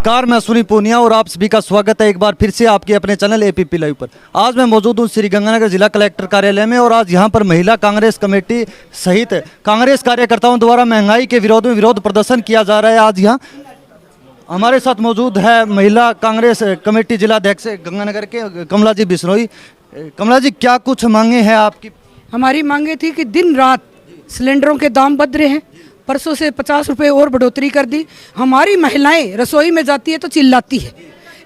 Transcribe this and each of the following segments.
नमस्कार, मैं सुनी पूनिया और आप सभी का स्वागत है एक बार फिर से आपके अपने चैनल एपीपी लाइव पर। आज मैं मौजूद हूं श्री गंगानगर जिला कलेक्टर कार्यालय में और आज यहां पर महिला कांग्रेस कमेटी सहित कांग्रेस कार्यकर्ताओं द्वारा महंगाई के विरोध में विरोध प्रदर्शन किया जा रहा है। आज यहां हमारे साथ मौजूद है महिला कांग्रेस कमेटी जिलाध्यक्ष गंगानगर के कमला जी बिश्नोई। कमला जी, क्या कुछ मांगे हैं आपकी? हमारी मांगे थी कि दिन रात सिलेंडरों के दाम बढ़ रहे हैं, परसों से 50 रुपये और बढ़ोतरी कर दी। हमारी महिलाएं रसोई में जाती है तो चिल्लाती है।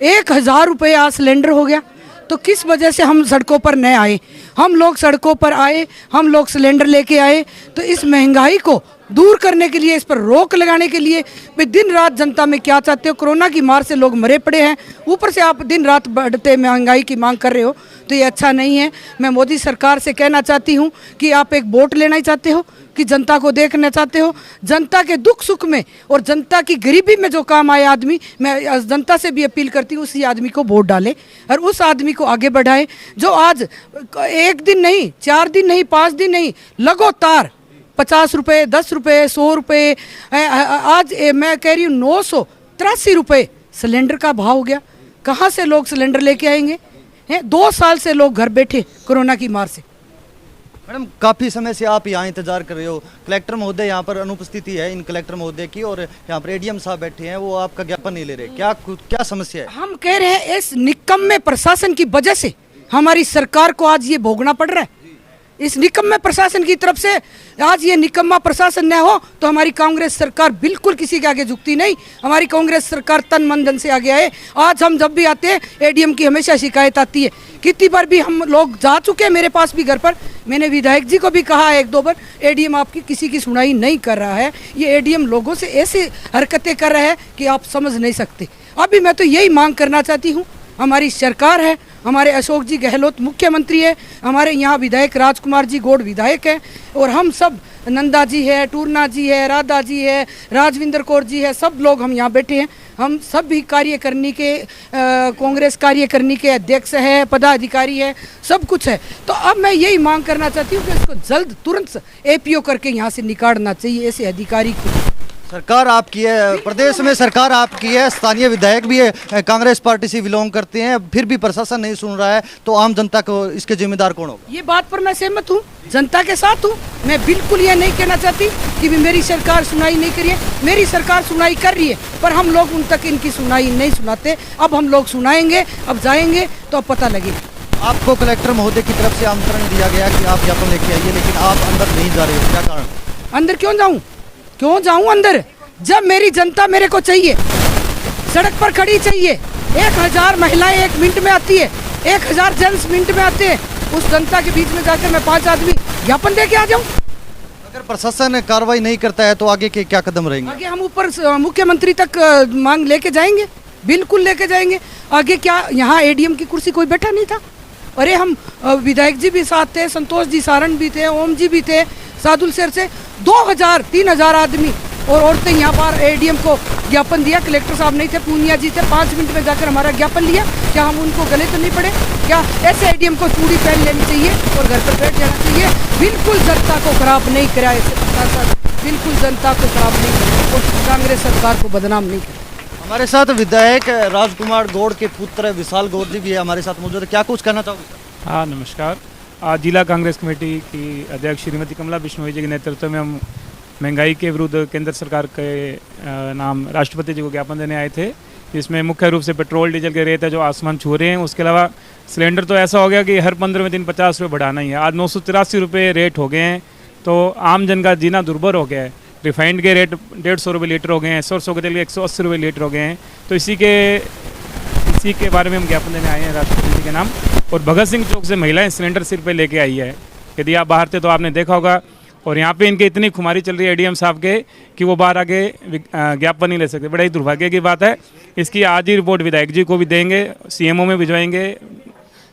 1000 रुपये आज सिलेंडर हो गया, तो किस वजह से हम सड़कों पर न आए? हम लोग सड़कों पर आए, हम लोग सिलेंडर लेके आए, तो इस महंगाई को दूर करने के लिए, इस पर रोक लगाने के लिए भाई दिन रात जनता में क्या चाहते हो? कोरोना की मार से लोग मरे पड़े हैं, ऊपर से आप दिन रात बढ़ते महंगाई की मांग कर रहे हो, तो ये अच्छा नहीं है। मैं मोदी सरकार से कहना चाहती हूँ कि आप एक वोट लेना ही चाहते हो कि जनता को देखना चाहते हो? जनता के दुख सुख में और जनता की गरीबी में जो काम आए आदमी, मैं जनता से भी अपील करती हूँ उसी आदमी को वोट डालें और उस आदमी को आगे बढ़ाएं जो आज 1 दिन नहीं, 4 दिन नहीं, 5 दिन नहीं, लगातार 50 रुपये, 10 रुपये, 100 रुपये, आज मैं कह रही हूँ 983 रुपये सिलेंडर का भाव हो गया। कहाँ से लोग सिलेंडर लेके आएंगे? 2 साल से लोग घर बैठे कोरोना की मार से। मैडम, काफ़ी समय से आप यहाँ इंतजार कर रहे हो। कलेक्टर महोदय यहाँ पर अनुपस्थिति है इन कलेक्टर महोदय की, और यहाँ पर एडीएम साहब बैठे हैं, वो आपका ज्ञापन नहीं ले रहे। क्या समस्या है? हम कह रहे हैं इस निकम्मे प्रशासन की वजह से हमारी सरकार को आज ये भोगना पड़ रहा है। इस निकम्मे प्रशासन की तरफ से आज ये निकम्मा प्रशासन न हो तो हमारी कांग्रेस सरकार बिल्कुल किसी के आगे झुकती नहीं। हमारी कांग्रेस सरकार तन मन धन से आगे आए। आज हम जब भी आते हैं एडीएम की हमेशा शिकायत आती है। कितनी बार भी हम लोग जा चुके हैं, मेरे पास भी घर पर, मैंने विधायक जी को भी कहा है 1-2 बार, एडीएम आपकी किसी की सुनाई नहीं कर रहा है। ये एडीएम लोगों से ऐसी हरकतें कर रहा है कि आप समझ नहीं सकते। अभी मैं तो यही मांग करना चाहती हूँ, हमारी सरकार है, हमारे अशोक जी गहलोत मुख्यमंत्री है, हमारे यहाँ विधायक राजकुमार जी गौड़ विधायक है, और हम सब, नंदा जी है, टूरना जी है, राधा जी है, राजविंदर कौर जी है, सब लोग हम यहाँ बैठे हैं। हम सब भी कार्यकारिणी के कांग्रेस कार्यकारिणी के अध्यक्ष है, पदाधिकारी है, सब कुछ है। तो अब मैं यही मांग करना चाहती हूँ कि इसको जल्द तुरंत एपीओ करके यहाँ से निकालना चाहिए ऐसे अधिकारी को। सरकार आपकी है, प्रदेश में सरकार आपकी है, स्थानीय विधायक भी है, कांग्रेस पार्टी से बिलोंग करते हैं, फिर भी प्रशासन नहीं सुन रहा है, तो आम जनता को इसके जिम्मेदार कौन होगा? ये बात पर मैं सहमत हूँ, जनता के साथ हूँ। मैं बिल्कुल ये नहीं कहना चाहती कि मेरी सरकार सुनाई नहीं करी है। मेरी सरकार सुनाई कर रही है, पर हम लोग उन तक इनकी सुनाई नहीं सुनाते। अब हम लोग सुनाएंगे, अब जाएंगे तो अब पता लगेगा। आपको कलेक्टर महोदय की तरफ से आमंत्रण दिया गया कि आप ज्ञापन लेके आइए, लेकिन आप अंदर नहीं जा रहे हो, क्या कारण? अंदर क्यों जाऊं? क्यों जाऊं अंदर? जब मेरी जनता मेरे को चाहिए, सड़क पर खड़ी चाहिए। 1000 महिलाएं 1 मिनट में आती है, 1000 जेंट्स मिनट में आते हैं। उस जनता के बीच में जाकर मैं 5 आदमी ज्ञापन दे के आ जाऊं? अगर प्रशासन कार्रवाई नहीं करता है तो आगे के क्या कदम रहेंगे? आगे हम ऊपर मुख्यमंत्री तक मांग लेके जाएंगे, बिल्कुल लेके जाएंगे। आगे क्या यहाँ एडीएम की कुर्सी कोई बैठा नहीं था? अरे हम विधायक जी भी साथ थे, संतोष जी सारण भी थे, ओम जी भी थे, सादुल शहर से 2000-3000 आदमी और औरतें यहाँ पर एडीएम को ज्ञापन दिया। कलेक्टर साहब नहीं थे, पूनिया जी थे, 5 मिनट में जाकर हमारा ज्ञापन लिया। क्या हम उनको गले तो नहीं पड़े? क्या ऐसे एडीएम को चूड़ी पहन लेनी चाहिए और घर पर बैठ जाना चाहिए? बिल्कुल जनता को खराब नहीं करा ऐसे प्रशासन, बिल्कुल जनता को खराब नहीं करा और कांग्रेस सरकार को बदनाम नहीं करा। हमारे साथ विधायक राजकुमार गौड़ के पुत्र विशाल गौड़ जी भी हमारे साथ मौजूद है। क्या कुछ कहना चाहोगे? हाँ, नमस्कार। आज जिला कांग्रेस कमेटी की अध्यक्ष श्रीमती कमला बिश्नोई जी के नेतृत्व में हम महंगाई के विरुद्ध केंद्र सरकार के नाम राष्ट्रपति जी को ज्ञापन देने आए थे, जिसमें मुख्य रूप से पेट्रोल डीजल के रेट है जो आसमान छू रहे हैं। उसके अलावा सिलेंडर तो ऐसा हो गया कि हर 15वें दिन 50 रुपये बढ़ाना ही है। आज 983 रुपये रेट हो गए हैं, तो आम जन का जीना दुर्भर हो गया है। रिफाइंड के रेट 150 रुपये लीटर हो गए हैं, सरसों के तेल के 180 रुपये लीटर हो गए हैं। तो इसी के बारे में हम ज्ञापन देने आए हैं राष्ट्रपति जी के नाम। और भगत सिंह चौक से महिलाएं सिलेंडर सिर पे लेके आई है। यदि आप बाहर थे तो आपने देखा होगा। और यहाँ पे इनके इतनी खुमारी चल रही है एडीएम साहब के कि वो बाहर आके ज्ञापन नहीं ले सकते। बड़ा ही दुर्भाग्य की बात है। इसकी आज ही रिपोर्ट विधायक जी को भी देंगे, सीएमओ में भिजवाएंगे,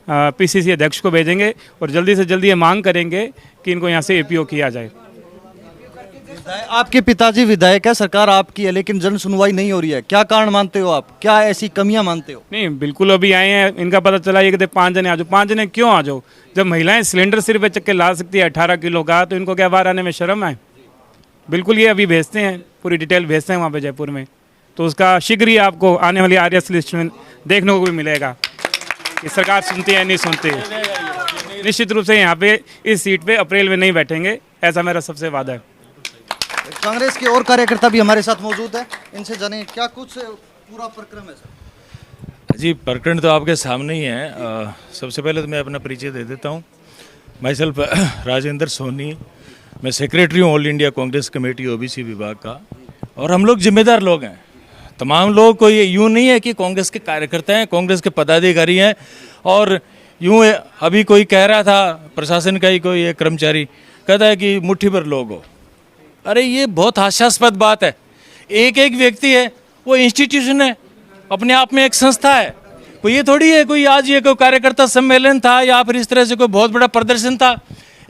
पीसीसी अध्यक्ष को भेजेंगे और जल्दी से जल्दी ये मांग करेंगे कि इनको यहाँ से एपीओ किया जाए। आपके पिताजी विधायक है, सरकार आपकी है, लेकिन जन सुनवाई नहीं हो रही है। क्या कारण मानते हो आप? क्या ऐसी कमियां मानते हो? नहीं, बिल्कुल अभी आए हैं, इनका पता चला ये कहते 5 जने आ जाओ। 5 जने क्यों आ जाओ? जब महिलाएं सिलेंडर सिर पे चक्के के ला सकती है 18 किलो का, तो इनको क्या बाहर आने में शर्म है? बिल्कुल ये अभी भेजते हैं, पूरी डिटेल भेजते हैं वहाँ पे जयपुर में। तो उसका शीघ्र ही आपको आने वाली आरएस लिस्ट में देखने को भी मिलेगा कि सरकार सुनती है नहीं सुनती। निश्चित रूप से यहाँ पे इस सीट पे अप्रैल में नहीं बैठेंगे, ऐसा मेरा सबसे वादा है। कांग्रेस के और कार्यकर्ता भी हमारे साथ मौजूद है, इनसे जाने क्या कुछ पूरा प्रक्रम है सर। जी, प्रकरण तो आपके सामने ही है। सबसे पहले तो मैं अपना परिचय दे देता हूँ। माई सेल्फ राजेंद्र सोनी, मैं सेक्रेटरी हूँ all India Congress committee OBC विभाग का, और हम लोग जिम्मेदार लोग हैं। तमाम लोग को ये यूँ नहीं है कि कांग्रेस के कार्यकर्ता हैं, कांग्रेस के पदाधिकारी हैं, और यूँ अभी कोई कह रहा था प्रशासन का ही कोई एक कर्मचारी कहता है कि मुट्ठी भर लोग हो। अरे ये बहुत हास्यास्पद बात है। एक एक व्यक्ति है, वो इंस्टीट्यूशन है, अपने आप में एक संस्था है। कोई ये थोड़ी है कोई आज ये कोई कार्यकर्ता सम्मेलन था या फिर इस तरह से कोई बहुत बड़ा प्रदर्शन था।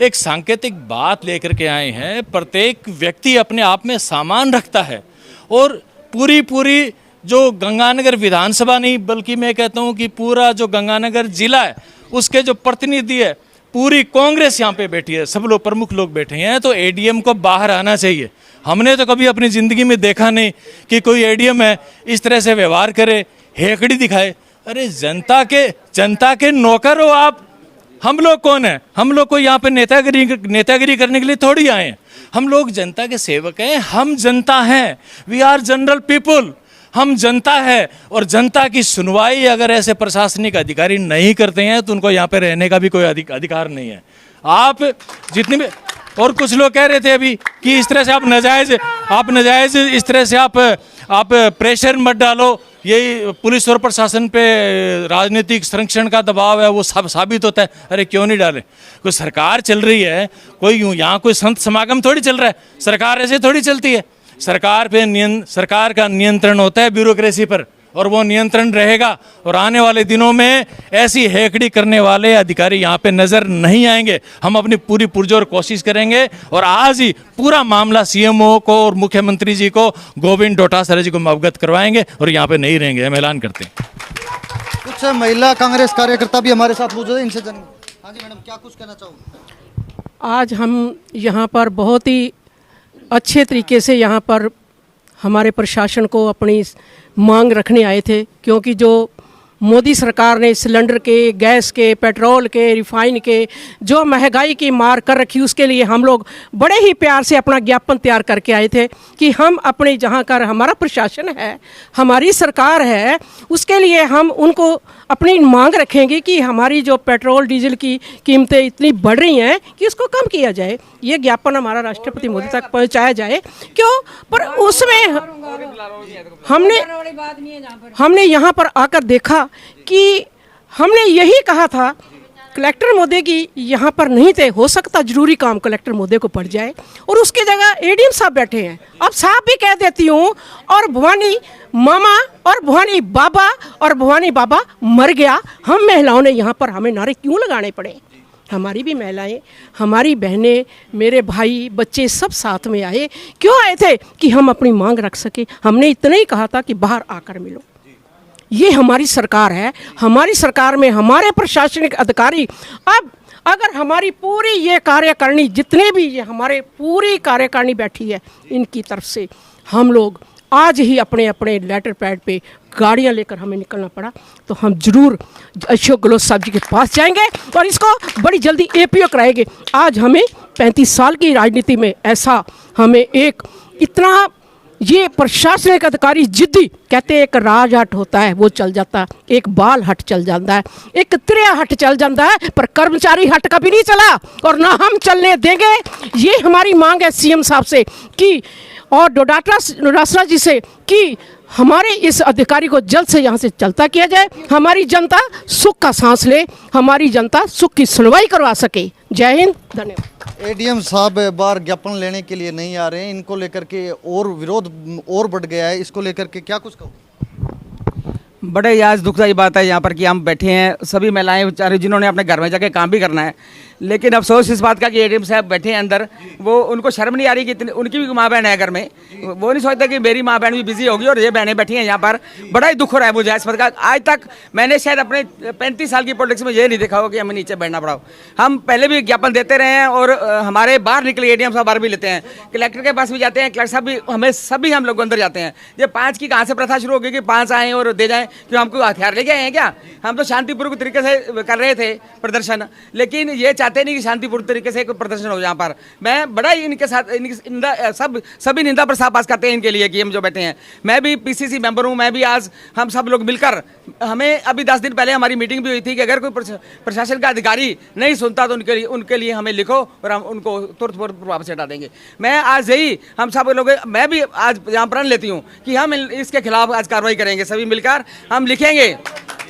एक सांकेतिक बात लेकर के आए हैं। प्रत्येक व्यक्ति अपने आप में सामान रखता है, और पूरी जो गंगानगर विधानसभा नहीं बल्कि मैं कहता हूँ कि पूरा जो गंगानगर जिला है उसके जो प्रतिनिधि है, पूरी कांग्रेस यहाँ पे बैठी है, सब लोग प्रमुख लोग बैठे हैं। तो एडीएम को बाहर आना चाहिए। हमने तो कभी अपनी ज़िंदगी में देखा नहीं कि कोई एडीएम है इस तरह से व्यवहार करे, हेकड़ी दिखाए। अरे जनता के नौकर हो आप। हम लोग कौन है? हम लोग को यहाँ पे नेतागिरी करने के लिए थोड़ी आए हैं। हम लोग जनता के सेवक हैं, हम जनता हैं। वी आर जनरल पीपुल, हम जनता है। और जनता की सुनवाई अगर ऐसे प्रशासनिक अधिकारी नहीं करते हैं तो उनको यहाँ पे रहने का भी कोई अधिकार नहीं है। आप जितनी भी, और कुछ लोग कह रहे थे अभी कि इस तरह से आप नजायज इस तरह से आप प्रेशर मत डालो, यही पुलिस और प्रशासन पे राजनीतिक संरक्षण का दबाव है, वो सब साबित होता है। अरे क्यों नहीं डाले? कोई सरकार चल रही है, कोई यूँ यहाँ कोई संत समागम थोड़ी चल रहा है। सरकार ऐसे थोड़ी चलती है। सरकार का नियंत्रण होता है ब्यूरोक्रेसी पर, और वो नियंत्रण रहेगा। और आने वाले दिनों में ऐसी हेकड़ी करने वाले अधिकारी यहाँ पे नजर नहीं आएंगे। हम अपनी पूरी पुरजोर कोशिश करेंगे, और आज ही पूरा मामला सीएमओ को और मुख्यमंत्री जी को, गोविंद डोटासरा जी को अवगत करवाएंगे, और यहाँ पे नहीं रहेंगे, हम ऐलान करते हैं। कुछ महिला कांग्रेस कार्यकर्ता भी हमारे साथ मौजूद है, इनसे जानेंगे। हाँ जी मैडम, क्या कुछ कहना चाहोगे? आज हम यहाँ पर बहुत ही अच्छे तरीके से यहाँ पर हमारे प्रशासन को अपनी मांग रखने आए थे, क्योंकि जो मोदी सरकार ने सिलेंडर के, गैस के, पेट्रोल के, रिफाइन के जो महंगाई की मार कर रखी, उसके लिए हम लोग बड़े ही प्यार से अपना ज्ञापन तैयार करके आए थे कि हम अपने जहाँ कर हमारा प्रशासन है, हमारी सरकार है, उसके लिए हम उनको अपनी मांग रखेंगे कि हमारी जो पेट्रोल डीजल की कीमतें इतनी बढ़ रही हैं कि उसको कम किया जाए। ये ज्ञापन हमारा राष्ट्रपति मोदी तक पहुँचाया जाए। क्यों? पर उसमें हमने यहाँ पर आकर देखा कि हमने यही कहा था कलेक्टर महोदय की यहाँ पर नहीं थे, हो सकता जरूरी काम कलेक्टर महोदय को पड़ जाए, और उसकी जगह एडीएम साहब बैठे हैं। अब साहब भी कह देती हूँ, और भवानी मामा और भवानी बाबा और भवानी बाबा मर गया। हम महिलाओं ने यहाँ पर हमें नारे क्यों लगाने पड़े? हमारी भी महिलाएं, हमारी बहनें, मेरे भाई, बच्चे सब साथ में आए। क्यों आए थे? कि हम अपनी मांग रख सके। हमने इतना ही कहा था कि बाहर आकर मिलो। ये हमारी सरकार है। हमारी सरकार में हमारे प्रशासनिक अधिकारी, अब अगर हमारी पूरी ये कार्यकारिणी, जितने भी ये हमारे पूरी कार्यकारिणी बैठी है, इनकी तरफ से हम लोग आज ही अपने अपने लेटर पैड पे गाड़ियां लेकर हमें निकलना पड़ा, तो हम जरूर अशोक गहलोत साहब जी के पास जाएंगे और इसको बड़ी जल्दी एपीओ कराएंगे। आज हमें 35 साल की राजनीति में ऐसा हमें एक इतना ये प्रशासनिक अधिकारी जिद्दी, कहते हैं एक राज हट होता है वो चल जाता है, एक बाल हट चल जाता है, एक त्रिया हट चल जाता है, पर कर्मचारी हट कभी नहीं चला और ना हम चलने देंगे। ये हमारी मांग है सीएम साहब से कि और डोटासरा जी से कि हमारे इस अधिकारी को जल्द से यहाँ से चलता किया जाए, हमारी जनता सुख का सांस ले, हमारी जनता सुख की सुनवाई करवा सके। जय हिंद, धन्यवाद। एडीएम साहब बार ज्ञापन लेने के लिए नहीं आ रहे हैं, इनको लेकर के और विरोध और बढ़ गया है, इसको लेकर के क्या कुछ कहो? बड़े आज दुखदायी बात है यहाँ पर कि हम बैठे हैं, सभी महिलाएं बेचारे जिन्होंने अपने घर में जाके काम भी करना है, लेकिन अफसोस इस बात का कि एडीएम साहब बैठे हैं अंदर, वो उनको शर्म नहीं आ रही कि इतनी उनकी भी माँ बहन है घर में, वो नहीं सोचता कि मेरी माँ बहन भी बिजी होगी और ये बहनें बैठी हैं यहाँ पर। बड़ा ही दुख हो रहा है मुझे इस बात का। आज तक मैंने शायद अपने 35 साल की पॉलिटिक्स में ये नहीं देखा हो कि हमें नीचे बैठना पड़ा हो। हम पहले भी ज्ञापन देते रहे हैं और हमारे बाहर निकले एडीएम साहब बाहर भी लेते हैं, कलेक्टर के पास भी जाते हैं, कलेक्टर साहब भी हमें सभी हम लोग अंदर जाते हैं। ये 5 की कहाँ से प्रथा शुरू हो गई कि 5 आए और दे जाएं? क्यों हमको हथियार लेके आए हैं क्या? हम तो शांतिपूर्वक तरीके से कर रहे थे प्रदर्शन, लेकिन ये चाहते नहीं कि शांतिपूर्वक तरीके से कोई प्रदर्शन हो यहाँ पर। मैं बड़ा ही इनके साथ सभी निंदा प्रस्ताव पास करते हैं इनके लिए कि हम जो बैठे हैं। मैं भी पीसीसी मेंबर हूँ, मैं भी आज हम सब लोग मिलकर, हमें अभी 10 दिन पहले हमारी मीटिंग भी हुई थी कि अगर कोई प्रशासन का अधिकारी नहीं सुनता तो उनके लिए हमें लिखो और हम उनको तुरंत प्रभाव से हटा देंगे। मैं आज यही हम सब लोग, मैं भी आज यहाँ प्रण लेती हूँ कि हम इसके खिलाफ आज कार्रवाई करेंगे, सभी मिलकर हम लिखेंगे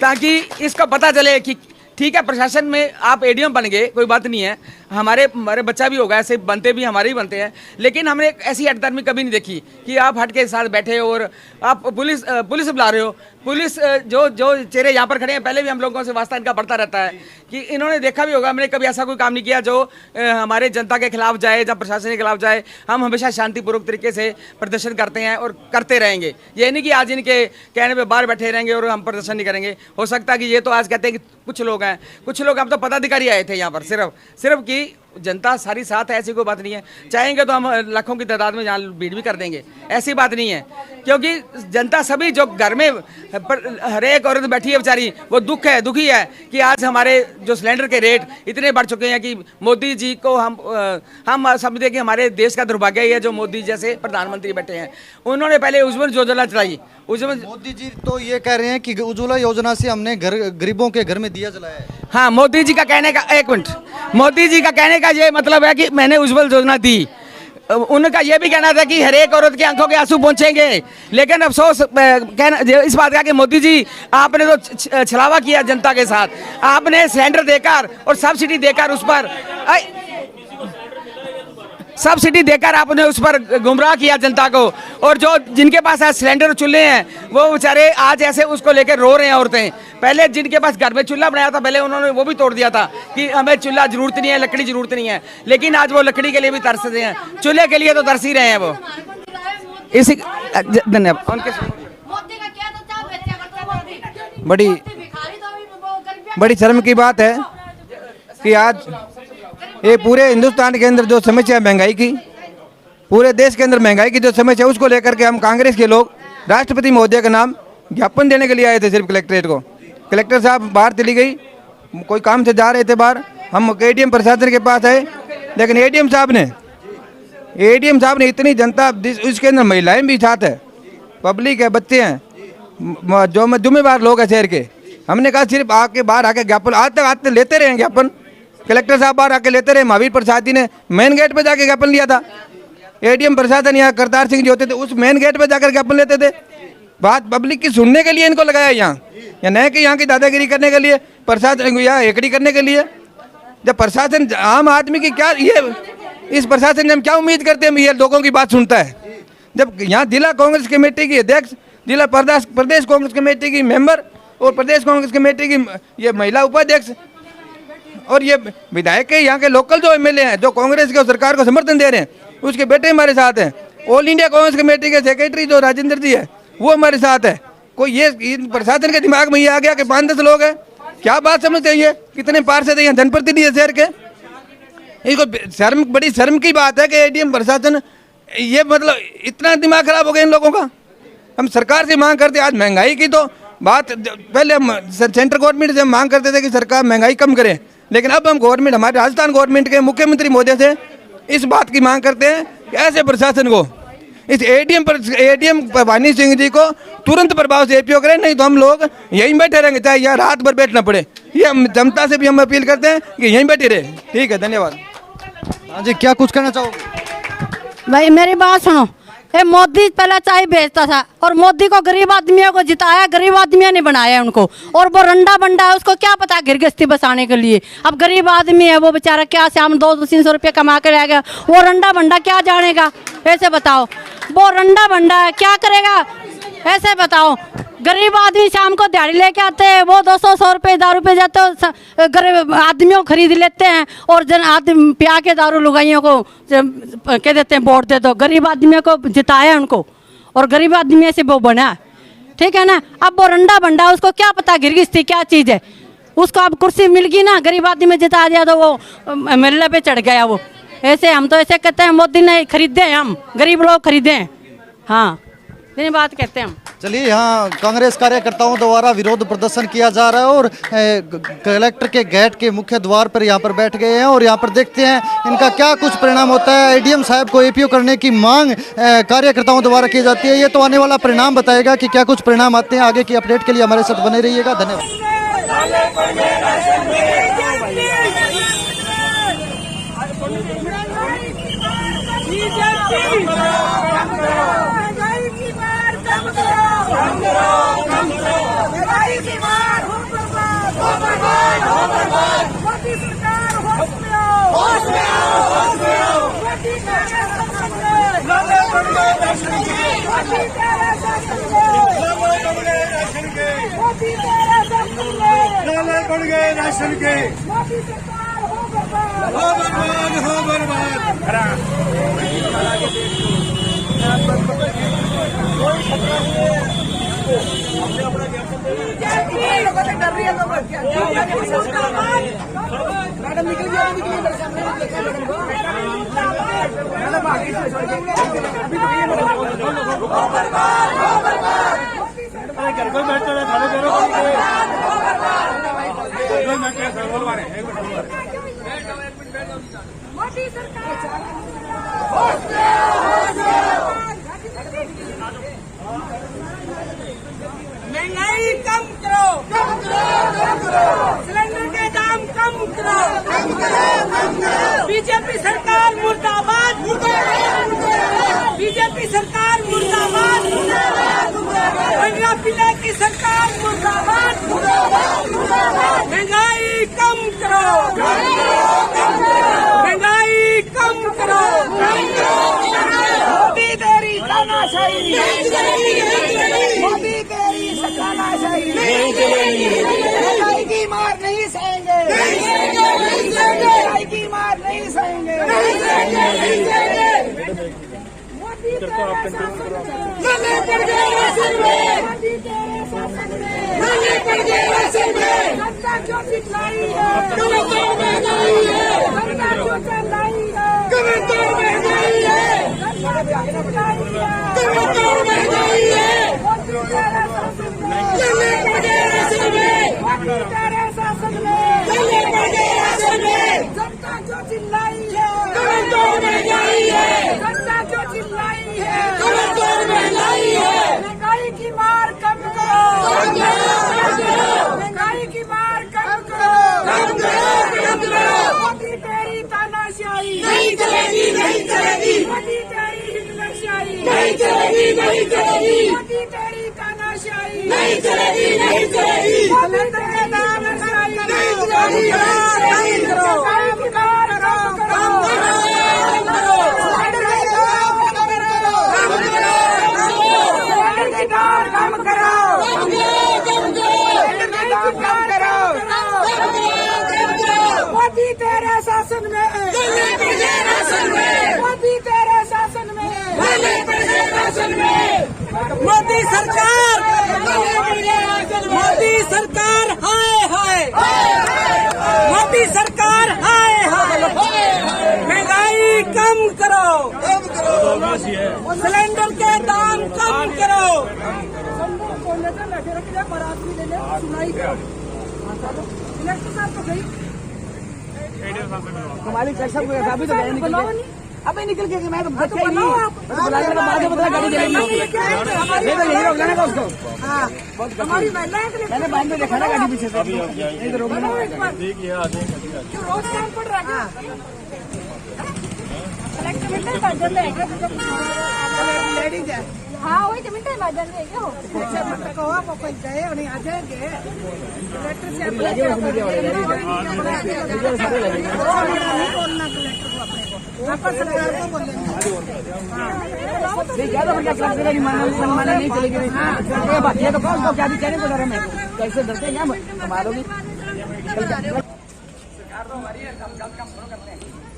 ताकि इसका पता चले कि ठीक है प्रशासन में आप एडीएम बन गए, कोई बात नहीं है, हमारे बच्चा भी होगा, ऐसे बनते भी हमारे ही बनते हैं, लेकिन हमने ऐसी हटदर्मी कभी नहीं देखी कि आप हट के साथ बैठे हो और आप पुलिस बुला रहे हो। पुलिस जो चेहरे यहाँ पर खड़े हैं, पहले भी हम लोगों से वास्ता इनका बढ़ता रहता है कि इन्होंने देखा भी होगा, हमने कभी ऐसा कोई काम नहीं किया जो हमारे जनता के खिलाफ जाए, जब प्रशासन के खिलाफ जाए। हम हमेशा शांतिपूर्वक तरीके से प्रदर्शन करते हैं और करते रहेंगे। ये नहीं कि आज इनके कहने पे बाहर बैठे रहेंगे और हम प्रदर्शन नहीं करेंगे। हो सकता है कि ये तो आज कहते हैं कि कुछ लोग हैं, कुछ लोग, हम तो पदाधिकारी आए थे यहाँ पर सिर्फ कि जनता सारी साथ है, ऐसी कोई बात नहीं है। चाहेंगे तो हम लाखों की तादाद में यहाँ भीड़ भी कर देंगे, ऐसी बात नहीं है, क्योंकि जनता सभी जो घर में हर एक औरत बैठी है बेचारी, वो दुखी है कि आज हमारे जो सिलेंडर के रेट इतने बढ़ चुके हैं कि मोदी जी को हम समझते कि हमारे देश का दुर्भाग्य ही है जो मोदी जैसे प्रधानमंत्री बैठे हैं। उन्होंने पहले उज्ज्वल योजना चलाई। मोदी जी तो ये कह रहे हैं कि उज्ज्वला योजना से हमने गरीबों के घर में दिया जलाया है। हाँ, मोदी जी का कहने का, एक मिनट, मोदी जी का कहने का ये मतलब है कि मैंने उज्ज्वल योजना दी। उनका ये भी कहना था कि हर एक औरत के आंखों के आंसू पहुंचेंगे, लेकिन अफसोस कहना इस बात का कि मोदी जी आपने तो छलावा किया जनता के साथ। आपने सिलेंडर देकर और सब्सिडी देकर उस पर सब्सिडी देकर आपने उस पर गुमराह किया जनता को, और जो जिनके पास आज सिलेंडर चूल्हे हैं वो बेचारे आज ऐसे उसको लेकर रो रहे हैं औरतें। पहले जिनके पास घर में चूल्हा बनाया था, पहले उन्होंने वो भी तोड़ दिया था कि हमें चूल्हा जरूरत नहीं है, लकड़ी जरूरत नहीं है, लेकिन आज वो लकड़ी के लिए भी तरस रहे हैं, चूल्हे के लिए तो तरस ही रहे हैं वो। इसी धन्यवाद। बड़ी शर्म की बात है कि आज ये पूरे हिंदुस्तान के अंदर जो समस्या है महंगाई की, पूरे देश के अंदर महंगाई की जो समस्या है, उसको लेकर के हम कांग्रेस के लोग राष्ट्रपति महोदय का नाम ज्ञापन देने के लिए आए थे सिर्फ कलेक्ट्रेट को। कलेक्टर साहब बाहर चली गई, कोई काम से जा रहे थे बाहर, हम एडीएम प्रशासन के पास आए, लेकिन एडीएम साहब ने इतनी जनता, उसके अंदर महिलाएं भी साथ है, पब्लिक है, बच्चे हैं, जो जिम्मेवार लोग हैं शहर के। हमने कहा सिर्फ आके बाहर आके ज्ञापन, आज तक लेते रहे ज्ञापन, कलेक्टर साहब बाहर आके लेते रहे। महावीर प्रसाद जी ने मेन गेट पे जाके ज्ञापन लिया था। एडीएम प्रशासन यहाँ करतार सिंह जी होते थे, उस मेन गेट पे जाकर ज्ञापन लेते थे। बात पब्लिक की सुनने के लिए इनको लगाया यहाँ, या नहीं कि यहाँ की दादागिरी करने के लिए, प्रशासन या हेकड़ी करने के लिए। जब प्रशासन आम आदमी की क्या, ये इस प्रशासन से हम क्या उम्मीद करते हैं ये लोगों की बात सुनता है। जब यहाँ जिला कांग्रेस कमेटी की अध्यक्ष, जिला प्रदेश कांग्रेस कमेटी की मेंबर और प्रदेश कांग्रेस कमेटी की ये महिला उपाध्यक्ष और ये विधायक के यहाँ के लोकल जो एमएलए हैं जो कांग्रेस के सरकार को समर्थन दे रहे हैं, उसके बेटे हमारे साथ हैं। ऑल इंडिया कांग्रेस कमेटी के सेक्रेटरी जो राजेंद्र जी है वो हमारे साथ है। कोई ये प्रशासन के दिमाग में ये आ गया कि 5-10 लोग हैं, क्या बात समझते हैं? ये कितने पार्षद हैं यहाँ जनप्रतिनिधि है शहर के? इसको बड़ी शर्म की बात है कि एडीएम प्रशासन, ये मतलब इतना दिमाग खराब हो गया इन लोगों का। हम सरकार से मांग करते, आज महंगाई की तो बात पहले हम सेंट्रल गवर्नमेंट से मांग करते थे कि सरकार महंगाई कम करे, लेकिन अब हम गवर्नमेंट, हमारे राजस्थान गवर्नमेंट के मुख्यमंत्री महोदय से इस बात की मांग करते हैं कि ऐसे प्रशासन को, इस एडीएम भवानी सिंह जी को तुरंत प्रभाव से एपीओ करें, नहीं तो हम लोग यहीं बैठे रहेंगे, चाहे यहाँ रात भर बैठना पड़े। ये हम जनता से भी हम अपील करते हैं कि यहीं बैठे रहे। ठीक है, धन्यवाद। हाँ जी, क्या कुछ कहना चाहोगे? भाई मेरी बात सुनो, ये मोदी पहले चाय बेचता था और मोदी को गरीब आदमियों को जिताया, गरीब आदमियों ने बनाया उनको, और वो रंडा बंडा है, उसको क्या पता गिरगिस्ती बसाने के लिए। अब गरीब आदमी है वो बेचारा, क्या से हम 200-300 रुपये कमा के लाएगा, वो रंडा बंडा क्या जानेगा? ऐसे बताओ, वो रंडा बंडा है, क्या करेगा? ऐसे बताओ। गरीब आदमी शाम को दिहाड़ी लेके आते हैं, वो 200-100 रुपये दारू पे जाते हो, गरीब आदमियों को खरीद लेते हैं और जन आदमी पिया के दारू लुगाइयों को कह देते हैं वोट दे दो। गरीब आदमियों को जिताया उनको और गरीब आदमी से वो बना, ठीक है ना। अब वो रंडा बंडा, उसको क्या पता गिरगिस्ती क्या चीज़ है, उसको अब कुर्सी मिल गई ना, गरीब आदमी जिता दिया तो वो एमएलए पे चढ़ गया वो। ऐसे हम तो ऐसे कहते हैं मोदी ने खरीदे, हम गरीब लोग खरीदे हैं, हाँ ये बात कहते हैं हम। चलिए, यहाँ कांग्रेस कार्यकर्ताओं द्वारा विरोध प्रदर्शन किया जा रहा है और कलेक्टर के गेट के मुख्य द्वार पर यहाँ पर बैठ गए हैं और यहाँ पर देखते हैं इनका क्या कुछ परिणाम होता है। एडीएम साहब को एपीओ करने की मांग कार्यकर्ताओं द्वारा की जाती है। ये तो आने वाला परिणाम बताएगा कि क्या कुछ परिणाम आते हैं। आगे की अपडेट के लिए हमारे साथ बने रहिएगा। धन्यवाद। राशन के मोदी सरकार हो बर्बाद मैडम निकल गया मोदी सरकार महंगाई कम करो, सिलेंडर के दाम कम करो, बीजेपी सरकार मुर्दाबाद, बीजेपी सरकार मुर्दाबाद, पंजाब पिला की सरकार मुर्दाबाद, महंगाई कम करो, महंगाई कम करो, मोदी तेरी तानाशाही, मोदी तेरी सत्तानाशाही, महंगाई की मार नहीं सहेंगे, महंगाई की मार नहीं सहेंगे, मोदी तेरे शासन में, मोदी तेरे शासन में, पड़ गए राशन में, जनता क्यों चिल्लाई है, महंगाई है, जनता क्यों चिल्लाई है, महंगाई है, जनता क्यों चिल्लाई है, महंगाई है, मोदी तेरे शासन में, पड़ गए राशन में, मोदी तेरे शासन में, पड़ गए राशन में, जनता क्यों चिल्लाई है, महंगाई है, जनता क्यों चिल्लाई है, महंगाई है, महंगाई की मार कम करो, महंगाई की मार कम करो, मोदी तेरी तानाशाही नहीं चलेगी, नहीं चलेगी, मोदी तेरी हिटलरशाही नहीं चलेगी, नहीं चलेगी, मोदी तेरी तानाशाही नहीं चलेगी, नहीं चलेगी, मोदी तेरी तानाशाही नहीं चलेगी, नहीं करो, कम करो, मोदी तेरे शासन में, मोदी तेरे शासन में, मोदी सरकार, मोदी सरकार हाय हाय, मोदी सरकार हाय हाय, महंगाई कम करो, सिलेंडर के दाम कम करो, हमारी अभी तो अबे निकल के मैं तो गाड़ी उसको हमारी मैंने बाद में देखा ना गाड़ी पीछे से नहीं तो रोकना रोज काम पड़ रहा लेडीज है। हाँ वही तो मिनट बाद जाने क्या हो कहो आप कोई गए और नहीं आ जाएंगे कलेक्टर से बोलना कलेक्टर को अपने को ज्यादा बढ़िया लगेगा नहीं, मानने नहीं चलेगी। ये तो कौन क्या भी कहने को डर है, मैं कैसे डरते हैं मारोगी।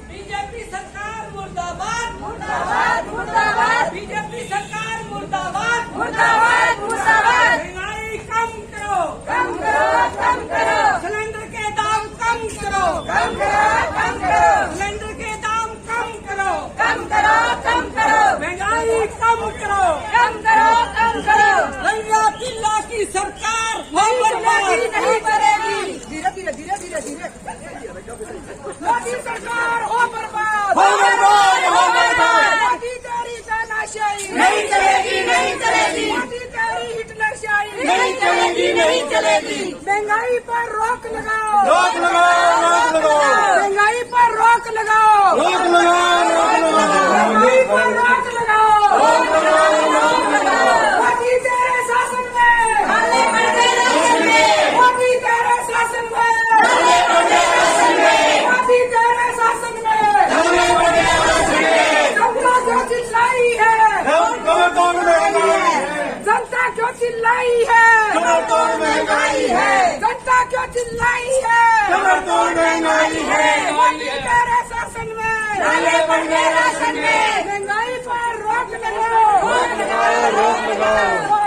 बीजेपी सरकार मुर्दाबाद, मुर्दाबाद, मुर्दाबाद। बीजेपी सरकार मुर्दाबाद, मुर्दाबाद, मुर्दाबाद। महंगाई कम करो, कम करो, कम करो। सिलेंडर के दाम कम करो, कम करो, कम करो। सिलेंडर के दाम कम करो, कम करो, कम करो। महंगाई कम करो, कम करो, कम करो। रंगा किला की सरकार नहीं करेगी। धीरे धीरे धीरे धीरे धीरे। मोदी सरकार हो बर्बाद, हो बर्बाद, हो बर्बाद। मोदी तेरी तानाशाही नहीं चलेगी, नहीं चलेगी। मोदी तेरी हिटलरशाही नहीं चलेगी, नहीं चलेगी। महंगाई पर रोक लगाओ, रोक लगाओ, रोक लगाओ। महंगाई पर रोक लगाओ, रोक लगाओ, रोक लगाओ। महंगाई पर रोक लगाओ, रोक लगाओ, रोक लगाओ। मोदी तेरे शासन में, मोदी तेरे शासन में, मोदी तेरे शासन में जनता क्यों चिल्लाई है, जनता क्यों चिल्लाई है, महंगाई है। जनता क्यों चिल्लाई है, महंगाई है। मोदी तेरे शासन में, राशन में महंगाई पर रोक लगाओ, रोक लगाओ, रोक लगाओ।